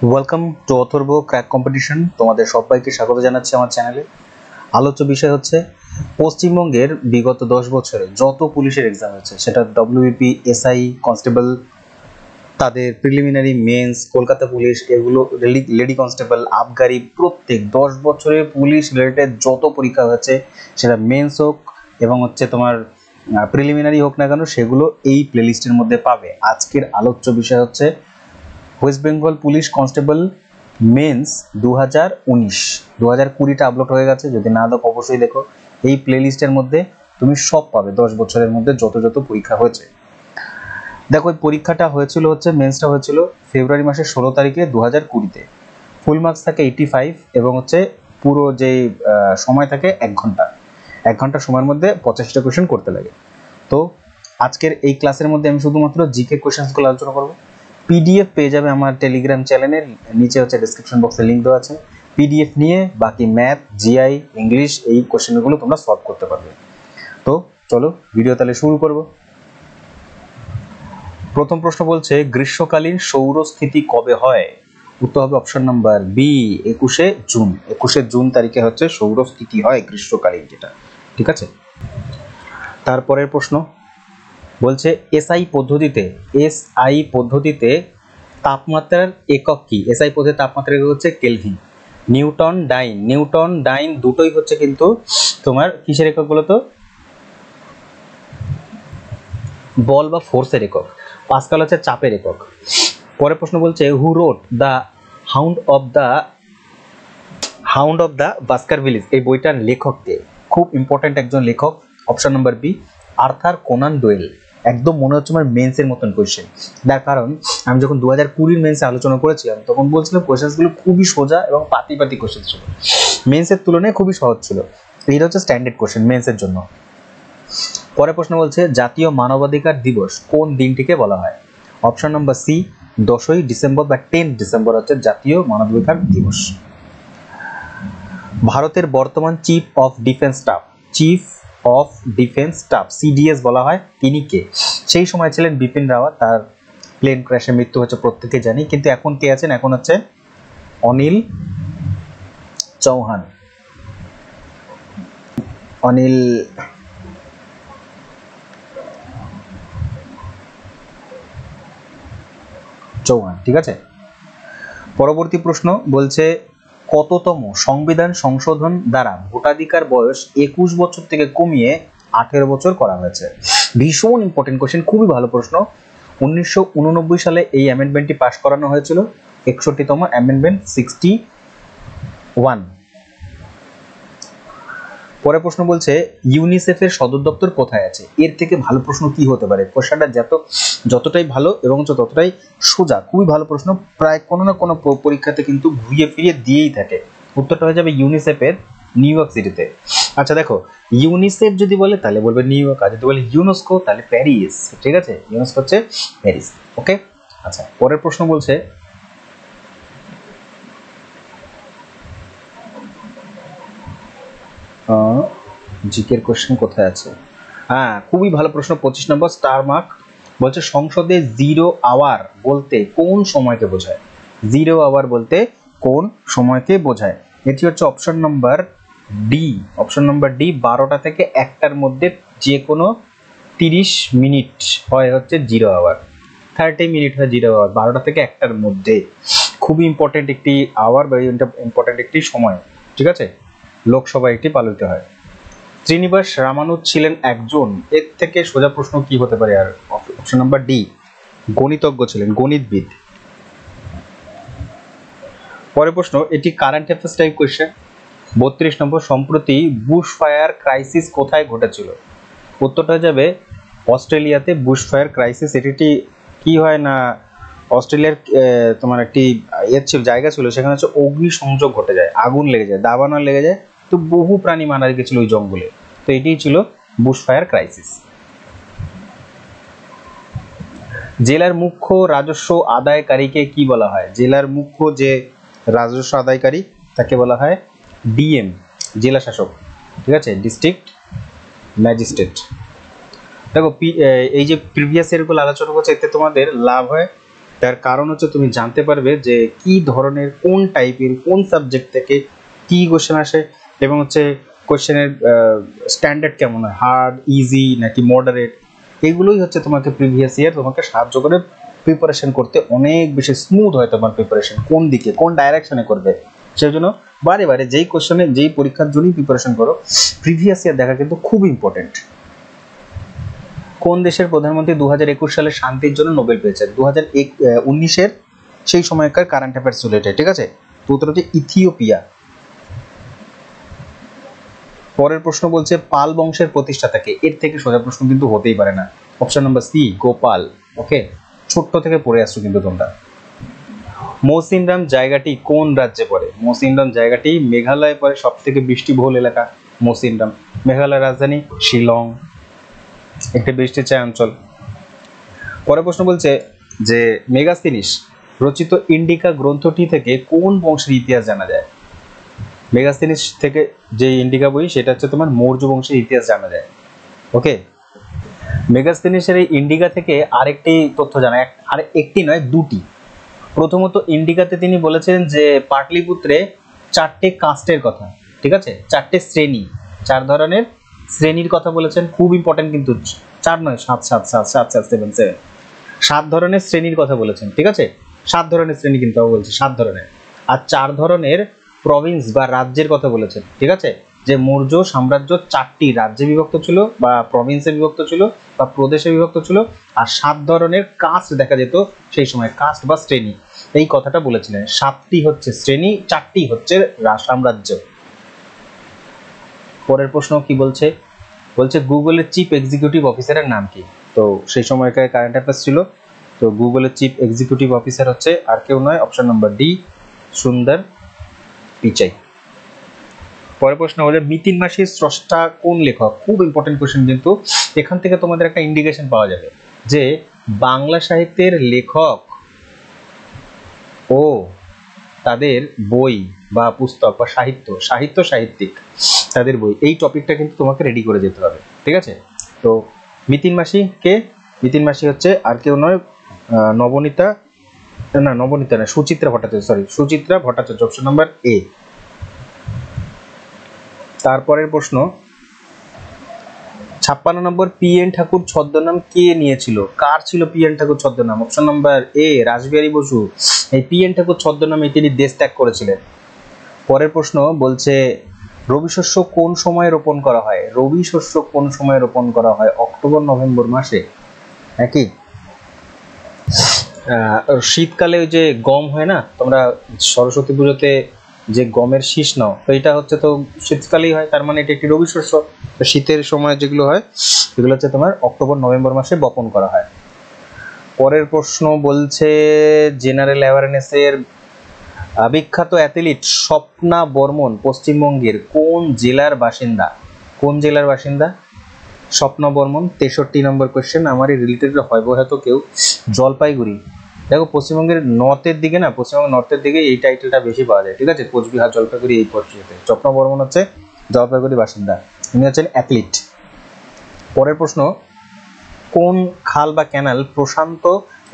Welcome to Atharva crack competition. তোমাদের সবাইকে স্বাগত জানাচ্ছি আমার চ্যানেলে। আলোচ্য বিষয় হচ্ছে পশ্চিমবঙ্গের বিগত 10 বছরে যত পুলিশের এক্সাম হয়েছে, সেটা ডব্লিউবিপি, এসআই, কনস্টেবল, তাদের প্রিলিমিনারি, মেন্স, কলকাতা পুলিশ, এগুলো লেডি কনস্টেবল, আবগারি, প্রত্যেক 10 বছরে পুলিশ রিলেটেড যত পরীক্ষা হয়েছে, সেটা মেন্স হোক এবং তোমার প্রিলিমিনারি হোক না কেন, সেগুলো এই প্লেলিস্টের মধ্যে পাবে। আজকের আলোচ্য বিষয় হচ্ছে West Bengal police constable mains 2019। 2020টা আপলোড হয়ে গেছে, যদি না দেখো অবশ্যই দেখো। এই প্লেলিস্টের মধ্যে তুমি সব পাবে 10 বছরের মধ্যে যত পরীক্ষা হয়েছে। দেখো, এই পরীক্ষাটা হয়েছিল মেন্সটা হয়েছিল ফেব্রুয়ারি মাসের 16 তারিখে 2020-তে। ফুল মার্কস থাকে 85 এবং পুরো যে সময় থাকে 1 ঘন্টা। 1 ঘন্টা সময়ের মধ্যে 85টা কোয়েশ্চেন করতে লাগে। তো আজকের এই ক্লাসের মধ্যে আমি শুধুমাত্র জিকে কোয়েশ্চেন্সগুলো আলোচনা করবো। পিডিএফ পেয়ে যাবে আমার টেলিগ্রাম চ্যানেলের নিচে, ডেসক্রিপশন বক্সে লিঙ্ক দেওয়া আছে। পিডিএফ নিয়ে বাকি ম্যাথ, জিআই, ইংলিশ এই কোশ্চেনগুলো তোমরা সলভ করতে পারবে। তো চলো ভিডিও তাহলে শুরু করব। প্রথম প্রশ্ন বলছে, গ্রীষ্মকালীন সৌরস্থিতি কবে হয়? উত্তর হবে অপশন নাম্বার বি, 21শে জুন। 21শে জুন তারিখে সৌরস্থিতি হয়, গ্রীষ্মকালীন যেটা। ঠিক আছে। তারপরের প্রশ্ন বলছে, এসআই পদ্ধতিতে তাপমাত্রার একক কি? এসআই পদ্ধতির তাপমাত্রার একক হচ্ছে কেলভিন। নিউটন ডাইন দুটোই কিন্তু তোমার কিসের একক বলো তো? বল বা ফোর্সের একক। পাস্কাল হচ্ছে চাপের একক। পরের প্রশ্ন বলছে, who wrote the hound of the Baskervilles, এই বইটার লেখককে? খুব ইম্পর্টেন্ট একজন লেখক। Option number B, Arthur Conan Doyle. একদম মনে হচ্ছে আমার মেন্সের মতন কোয়েশ্চেন। তার কারণ আমি যখন 2020 মেন্সে আলোচনা করেছিলাম, তখন বলছিলাম কোয়েশ্চেনগুলো খুবই সোজা এবং পাতি কোয়েশ্চেন ছিল, মেন্সের তুলনায় খুবই সহজ ছিল। এইটা হচ্ছে স্ট্যান্ডার্ড কোয়েশ্চেন মেন্সের জন্য। পরের প্রশ্ন বলছে, জাতীয় মানবাধিকার দিবস কোন দিনটিকে বলা হয়? অপশন নাম্বার সি, 10ই ডিসেম্বর বা 10 ডিসেম্বর হচ্ছে জাতীয় মানবাধিকার দিবস। ভারতের বর্তমান chief of defence staff CDS বলা হয়, তিনি কে? সেই সময় ছিলেন বিপিন রাওয়াত। তার প্লেন ক্র্যাশে মৃত্যু হচ্ছে, প্রত্যেকে জানি। কিন্তু এখন কে আছেন? এখন অনিল চৌহান। ঠিক আছে। পরবর্তী প্রশ্ন বলছে, কততম সংবিধান সংশোধন দ্বারা ভোটাধিকার বয়স 21 বছর থেকে কমিয়ে 18 বছর করা হয়েছে? ভীষণ ইম্পর্টেন্ট কোশ্চেন, খুবই ভালো প্রশ্ন। 1989 সালে এই অ্যামেন্ডমেন্টটি পাশ করানো হয়েছিল, 61তম অ্যামেন্ডমেন্ট, 61। পরের প্রশ্ন বলছে, ইউনিসেফের সদর দপ্তর কোথায় আছে? এর থেকে ভালো প্রশ্ন কি হতে পারে? কোশ্চেনটা যতটাই ভালো এবং ততটাই সোজা, খুবই ভালো প্রশ্ন। প্রায় কোনো না কোনো পরীক্ষাতে কিন্তু ঘুরিয়ে ফিরিয়ে দিয়েই থাকে। উত্তরটা হয়ে যাবে ইউনিসেফের নিউ ইয়র্ক সিটিতে। আচ্ছা দেখো, ইউনিসেফ যদি বলে তাহলে বলবে নিউ ইয়র্ক, আর যদি বলে ইউনেস্কো তাহলে প্যারিস। ঠিক আছে, ইউনেস্কো হচ্ছে প্যারিস। ওকে। আচ্ছা, পরের প্রশ্ন বলছে, জিকের কোশ্চেন কোথায় আছে? হ্যাঁ, খুবই ভালো প্রশ্ন, 25 নম্বর, স্টার মার্ক। বলছে, সংসদে 0 আওয়ার বলতে কোন সময়কে বোঝায়? 0 আওয়ার বলতে কোন সময়কে বোঝায়? এটি হচ্ছে অপশন নাম্বার ডি। 12টা থেকে 1টার মধ্যে যে কোনো 30 মিনিট হয় 0 আওয়ার। 30 মিনিট হয় 0 আওয়ার, 12টা থেকে 1টার মধ্যে। খুবই ইম্পর্টেন্ট একটি আওয়ার বা ইম্পর্টেন্ট একটি সময়। ঠিক আছে, লোকসভায় একটি পালিত হয়। শ্রীনিবাস রামানুজ ছিলেন একজন, এর থেকে সোজা প্রশ্ন কি হতে পারে? আর অপশন নাম্বার ডি, গণিতজ্ঞ ছিলেন, গণিতবিদ। পরের প্রশ্ন, এটি কারেন্ট অ্যাফেয়ার্স টাইপ কোয়েশ্চেন। 32 নম্বর, সম্প্রতি বুশ ফায়ার ক্রাইসিস কোথায় ঘটেছিল? উত্তরটা হয়ে যাবে অস্ট্রেলিয়াতে বুশ ফায়ার ক্রাইসিস। এটি কি হয় না, অস্ট্রেলিয়ার তোমার একটি জায়গা ছিল, সেখানে অগ্নি সংযোগ ঘটে যায়, আগুন লেগে যায়, দাবানল লেগে যায়, তো বহু প্রাণী মারা গেছিল ওই জঙ্গলে। তো এটাই ছিল বুশ ফায়ার ক্রাইসিস। জেলার মুখ্য রাজস্ব আদায়কারীকে কি বলা হয়? জেলার মুখ্য যে রাজস্ব আদায়কারী তাকে বলা হয় ডিএম, জেলা শাসক। ঠিক আছে, ডিস্ট্রিক্ট ম্যাজিস্ট্রেট। দেখো, এই যে প্রিভিয়াস ইয়ারগুলো আলোচনা করছে, এতে তোমাদের লাভ হয় তার কারণ হচ্ছে তুমি জানতে পারবে যে কি ধরনের, কোন টাইপের, কোন সাবজেক্ট থেকে কি কোশ্চেন আসে, এবং হচ্ছে কোশ্চেনের স্ট্যান্ডার্ড কেমন হয়, হার্ড, ইজি নাকি মডারেট। এগুলোই হচ্ছে তোমাকে প্রিভিয়াস ইয়ার তোমাকে সাহায্য করে প্রিপারেশন করতে, অনেক বেশি স্মুথ হয় তোমার প্রিপারেশন, কোন দিকে কোন ডাইরেকশনে করবে। সেই জন্য বারে বারে যেই কোশ্চেনে যেই পরীক্ষার জন্যই প্রিপারেশন করো, প্রিভিয়াস ইয়ার দেখা কিন্তু খুব ইম্পর্টেন্ট। কোন দেশের প্রধানমন্ত্রী 2021 সালে শান্তির জন্য নোবেল পেয়েছেন? 2019-এর সেই সময়কার কারেন্ট অ্যাফেয়ার্স ছিল এটা, ঠিক আছে। তো উত্তর হচ্ছে ইথিওপিয়া। পরের প্রশ্ন বলছে পাল বংশের প্রতিষ্ঠাতাকে। এর থেকে সোজা প্রশ্ন কিন্তু হতেই পারে না। Option number C, Gopal. Okay, ছোট্ট থেকে পড়ে আসছো কিন্তু তোমরা। মৌসিনরাম জায়গাটি কোন রাজ্যে পড়ে? মৌসিনরাম জায়গাটি মেঘালয়ে পড়ে, সব থেকে বৃষ্টিবহুল এলাকা মৌসিনরাম। মেঘালয়ের রাজধানী শিলং, একটি বৃষ্টিচায় অঞ্চল। পরের প্রশ্ন বলছে যে মেগাস্তিনিস রচিত ইন্ডিকা গ্রন্থটি থেকে কোন বংশের ইতিহাস জানা যায়? মেগাস্তিনিস থেকে যে ইন্ডিকা বই, সেটা হচ্ছে তোমার মৌর্য বংশের ইতিহাস জানা যায়। ওকে, মেগাস্তিনিসের এই ইন্ডিকা থেকে আরেকটি তথ্য জানা, আর একটি নয়, দুটি। প্রথমত ইন্ডিকাতে তিনি বলেছেন যে পাটলিপুত্রে 4টে কাস্টের কথা, ঠিক আছে, 4টে শ্রেণী, 4 ধরনের শ্রেণীর কথা বলেছেন। খুব ইম্পর্টেন্ট কিন্তু, 4 নয়, 7 7 7 7 7 7 7 7 ধরনের শ্রেণীর কথা বলেছেন, ঠিক আছে। 7 ধরনের শ্রেণী কিন্তু বলছে, 7 ধরনের। আর 4 ধরনের প্রভিন্স বা রাজ্যের কথা বলেছেন, ঠিক আছে। যে মৌর্য সাম্রাজ্য 4টি রাজ্যে বিভক্ত ছিল, বা প্রভিন্সে বিভক্ত ছিল, বা প্রদেশে বিভক্ত ছিল। আর 7 ধরনের কাস্ট দেখা যেত সেই সময়, কাস্ট বা শ্রেণী, এই কথাটা বলেছিলেন। 7টি হচ্ছে শ্রেণী, 4টি হচ্ছে সাম্রাজ্য। পরের প্রশ্ন কি বলছে? বলছে গুগলের চিফ এক্সিকিউটিভ অফিসারের নাম কি? তো সেই সময়কার কারেন্ট অ্যাফেয়ার্স ছিল। তো গুগলের চিফ এক্সিকিউটিভ অফিসার হচ্ছে আর কেউ নয়, অপশন নাম্বার ডি, সুন্দর পিচাই। পরের প্রশ্ন হলো মিতিন মাসির স্রষ্টা কোন লেখক? খুব ইম্পর্টেন্ট কোশ্চেন, কিন্তু এখান থেকে তোমাদের একটা ইন্ডিকেশন পাওয়া যাবে যে বাংলা সাহিত্যের লেখক ও তাদের বই বা পুস্তক বা সাহিত্যিক তাদের বই, এই টপিকটা কিন্তু তোমাকে রেডি করে যেতে হবে, ঠিক আছে। তো মিতিন মাসি কে? মিতিন মাসি হচ্ছে আর কেউ নয়, নবনীতা না, সুচিত্রা ভট্টাচার্য, অপশন নাম্বার এ। তারপরের প্রশ্ন 56 নম্বর, পি.এন. ঠাকুর ছদ্মনাম কে নিয়েছিল? কার ছিল পি.এন. ঠাকুর ছদ্মনাম? Option number A, Rashbehari Bose. এই পি.এন. ঠাকুর ছদ্মনামে তিনি দেশ ত্যাগ করেছিলেন। পরের প্রশ্ন বলছে রবি শস্য কোন সময় রোপণ করা হয়? রবি শস্য কোন সময় রোপণ করা হয়? অক্টোবর নভেম্বর মাসে। একই শীতকালে ওই যে গম হয় না, তোমরা সরস্বতী পুজোতে যে গমের শীষ নাও, তো এটা হচ্ছে তো শীতকালেই হয়, তার মানে এটা একটি রবি শস্য। শীতের সময় যেগুলো হয় এগুলো হচ্ছে তোমার অক্টোবর নভেম্বর মাসে বপন করা হয়। পরের প্রশ্ন বলছে জেনারেল অ্যাওয়ারনেসের বিখ্যাত অ্যাথলিট স্বপ্না বর্মন পশ্চিমবঙ্গের কোন জেলার বাসিন্দা? কোন জেলার বাসিন্দা স্বপ্না বর্মন? 63 নম্বর কোশ্চেন। আমারই রিলেটেড হয়তো কেউ জলপাইগুড়ি। দেখো পশ্চিমবঙ্গের নর্থের দিকে না, পশ্চিমবঙ্গের নর্থের দিকে এই টাইটেলটা বেশি পাওয়া যায়, ঠিক আছে। কোচবিহার, জলপাইগুড়ি এই পর্যায়ে স্বপ্না বর্মন হচ্ছে জলপাইগুড়ি বাসিন্দা, তিনি হচ্ছেন অ্যাথলিট। পরের প্রশ্ন কোন খাল বা ক্যানাল প্রশান্ত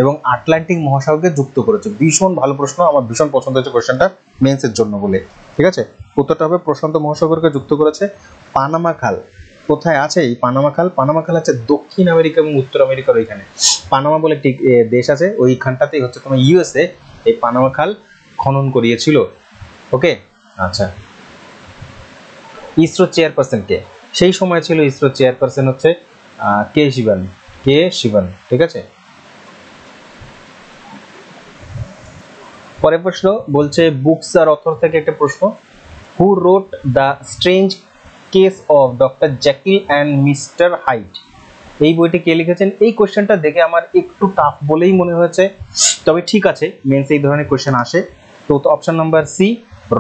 এবং আটলান্টিক মহাসাগরকে যুক্ত করেছে? ভীষণ ভালো প্রশ্ন, আমার ভীষণ পছন্দ হয়েছে কোশ্চেনটা মেন্সের জন্য বলে, ঠিক আছে। উত্তরটা হবে প্রশান্ত মহাসাগরকে যুক্ত করেছে পানামা খাল। কোথায় আছে এই পানামা খাল? পানামা খাল আছে দক্ষিণ আমেরিকা এবং উত্তর আমেরিকার ওইখানে। পানামা বলে একটি দেশ আছে, ওইখানটাতেই হচ্ছে তোমার ইউএসএ এই পানামা খাল খনন করিয়েছিল। ওকে, আচ্ছা। ইসরো চেয়ারপারসন কে? সেই সময় ছিল ইসরো চেয়ারপারসন হচ্ছে কে শিবন, ঠিক আছে। পরের প্রশ্ন বলছে বুকস আর অথর থেকে একটা প্রশ্ন, who wrote the strange case of doctor Jekyll and mister Hyde? এই বইটি কে লিখেছেন? এই কোশ্চেনটা দেখে আমার একটু টাফ বলেই মনে হয়েছে, তবে ঠিক আছে, মেন্স এই ধরনের কোশ্চেন আসে। তো option number C,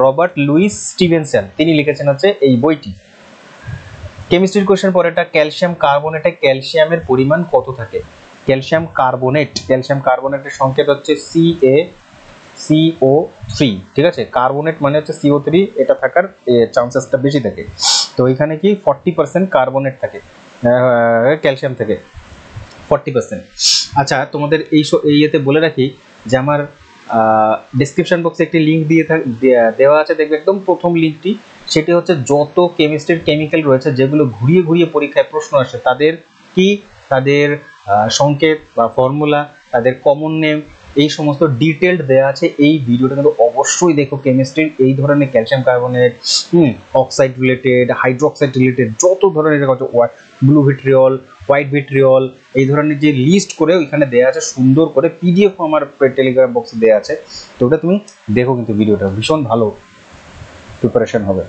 Robert Louis Stevenson, তিনি লিখেছেন হচ্ছে এই বইটি। কেমিস্ট্রির কোশ্চেন পরেরটা, ক্যালসিয়াম কার্বনেটে ক্যালসিয়ামের পরিমাণ কত থাকে? ক্যালসিয়াম কার্বনেটের সংকেত হচ্ছে CaCO3, ঠিক আছে। কার্বনেট মানে হচ্ছে CO3, এটা থাকার চান্সেসটা বেশি থাকে। তো এখানে কি 40% কার্বনেট থাকে, ক্যালসিয়াম থেকে 40%। আচ্ছা, তোমাদের এই ইয়েতে বলে রাখি যে আমার ডেসক্রিপশন বক্সে একটি লিঙ্ক দেওয়া আছে, দেখবে একদম প্রথম লিঙ্কটি, সেটি হচ্ছে যত কেমিস্ট্রির কেমিক্যাল রয়েছে যেগুলো ঘুরিয়ে ঘুরিয়ে পরীক্ষায় প্রশ্ন আসে তাদের কি, তাদের সংকেত বা ফর্মুলা, তাদের কমন নেম, এই সমস্ত ডিটেলড দেওয়া আছে। এই ভিডিওটা কিন্তু অবশ্যই দেখো। কেমিস্ট্রির এই ধরনের calcium carbonate, oxide related, hydroxide related যত ধরনের ব্লু ভিট্রিয়ল, হোয়াইট ভিট্রিয়ল, এই ধরনের যে লিস্ট করে ওইখানে দেওয়া আছে সুন্দর করে, পিডিএফ আমার টেলিগ্রাম বক্সে দেওয়া আছে, তো ওটা তুমি দেখো, কিন্তু ভিডিওটা ভীষণ ভালো প্রিপারেশন হবে।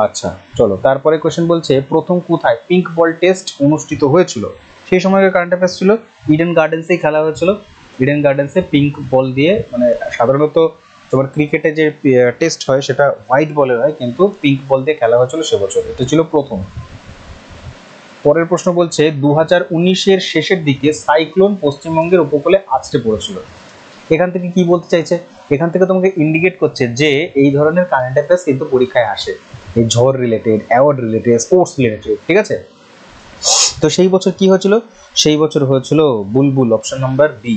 আচ্ছা চলো, তারপরে কোশ্চেন বলছে প্রথম কোথায় পিঙ্ক বল টেস্ট অনুষ্ঠিত হয়েছিল? সেই সময়কার কারেন্ট অ্যাফেয়ার্স ছিল, ইডেন গার্ডেন্সেই খেলা হয়েছিল। ইডেন গার্ডেন্সে পিঙ্ক বল দিয়ে, মানে সাধারণত তোমার ক্রিকেটে যে টেস্ট হয় সেটা হোয়াইট বলের হয়, কিন্তু পিঙ্ক বল দিয়ে খেলা হয়েছিল সে বছর, এটা ছিল প্রথম। পরের প্রশ্ন বলছে 2019-এর শেষের দিকে সাইক্লোন পশ্চিমবঙ্গের উপকূলে আছড়ে পড়েছিল। এখান থেকে কি বলতে চাইছে? এখান থেকে তোমাকে ইন্ডিকেট করছে যে এই ধরনের কারেন্ট অ্যাফেয়ার্স কিন্তু পরীক্ষায় আসে, এই ঝড় related, award related, sports related, ঠিক আছে? তো সেই বছর কি হয়েছিল? সেই বছর হয়েছিল বুলবুল, অপশন নাম্বার বি।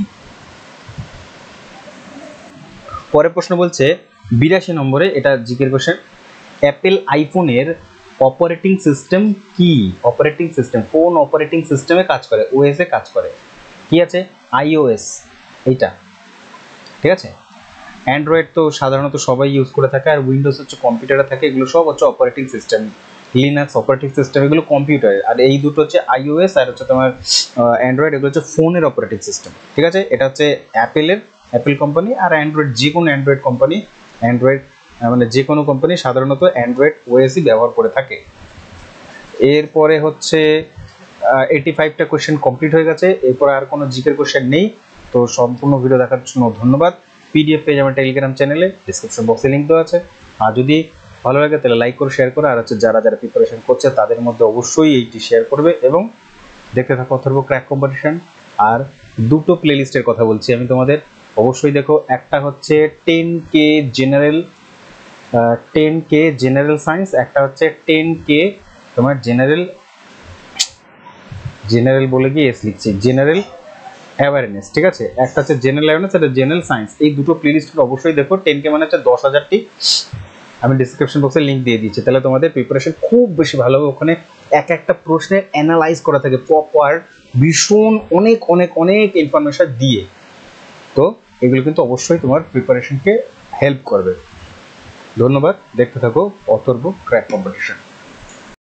পরের প্রশ্ন বলছে 82 নম্বরে, এটা জিকের কোশ্চেন, অ্যাপেল আইফোনের অপারেটিং সিস্টেম কি? অপারেটিং সিস্টেম কোন অপারেটিং সিস্টেমে কাজ করে? ওএস এ কাজ করে। কি আছে? আইওএস, এইটা, ঠিক আছে? অ্যান্ড্রয়েড তো সাধারণত সবাই ইউজ করে থাকে, আর উইন্ডোজ হচ্ছে কম্পিউটারে থাকে, এগুলো সব হচ্ছে operating system. Linux operating system, এগুলো কম্পিউটারের, আর এই দুটো হচ্ছে আইওএস আর হচ্ছে তোমার অ্যান্ড্রয়েড, এগুলো হচ্ছে ফোনের অপারেটিং সিস্টেম, ঠিক আছে? এটা হচ্ছে অ্যাপেল কোম্পানি, আর অ্যান্ড্রয়েড যে কোনো অ্যান্ড্রয়েড কোম্পানি, অ্যান্ড্রয়েড মানে যে কোনো কোম্পানি সাধারণত অ্যান্ড্রয়েড ওএসই ব্যবহার করে থাকে। এরপরে হচ্ছে 85টা কোশ্চেন কমপ্লিট হয়ে গেছে, এরপরে আর কোনো জিকের কোশ্চেন নেই। তো সম্পূর্ণ ভিডিও দেখার জন্য ধন্যবাদ। পিডিএফ পেজ আমার টেলিগ্রাম চ্যানেলে, ডিসক্রিপশন বক্সে লিঙ্ক দেওয়া আছে। আর যদি ভালো লাগে তাহলে লাইক করে শেয়ার করে, আর হচ্ছে যারা যারা প্রিপারেশন করছে তাদের মধ্যে অবশ্যই এইটি শেয়ার করবে, এবং দেখতে থাকো অথর্ব ক্র্যাক কম্পিটিশন। আর দুটো প্লেলিস্টের কথা বলছি আমি তোমাদের, অবশ্যই দেখো। একটা হচ্ছে 10K জেনারেল সায়েন্স, একটা হচ্ছে 10K তোমার জেনারেল বলে গিয়ে এস লিখছি, জেনারেল অ্যাওয়ারনেস, ঠিক আছে? একটা হচ্ছে জেনারেল অ্যাওয়ারনেস, একটা জেনারেল সায়েন্স। এই দুটো প্লেলিস্টকে অবশ্যই দেখো। 10K মানে হচ্ছে 10,000টি, আমি ডিসক্রিপশন বক্সে লিঙ্ক দিয়ে দিচ্ছি, তাহলে তোমাদের প্রিপারেশন খুব বেশি ভালো হবে। ওখানে এক একটা প্রশ্নের অ্যানালাইজ করা থাকে প্রপার, ভীষণ অনেক অনেক অনেক ইনফরমেশন দিয়ে। তো এগুলো কিন্তু অবশ্যই তোমার প্রিপারেশনকে হেল্প করবে। ধন্যবাদ, দেখতে থাকো অথর্ব ক্র্যাক কম্পিটিশন।